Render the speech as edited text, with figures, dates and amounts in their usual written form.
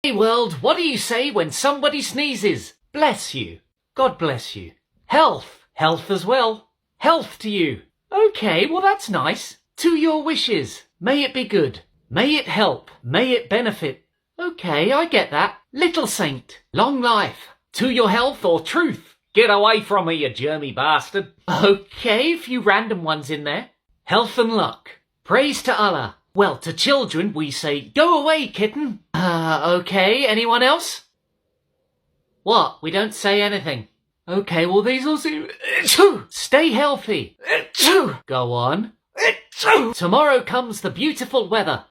Hey world, what do you say when somebody sneezes? Bless you. God bless you. Health. Health as well. Health to you. Okay, well that's nice. To your wishes. May it be good. May it help. May it benefit. Okay, I get that. Little saint. Long life. To your health or truth. Get away from me, you germy bastard. Okay, a few random ones in there. Health and luck. Praise to Allah. Well, to children we say, go away, kitten. Okay, anyone else? What? We don't say anything. Okay, well these all seem... Stay healthy. Go on. Tomorrow comes the beautiful weather.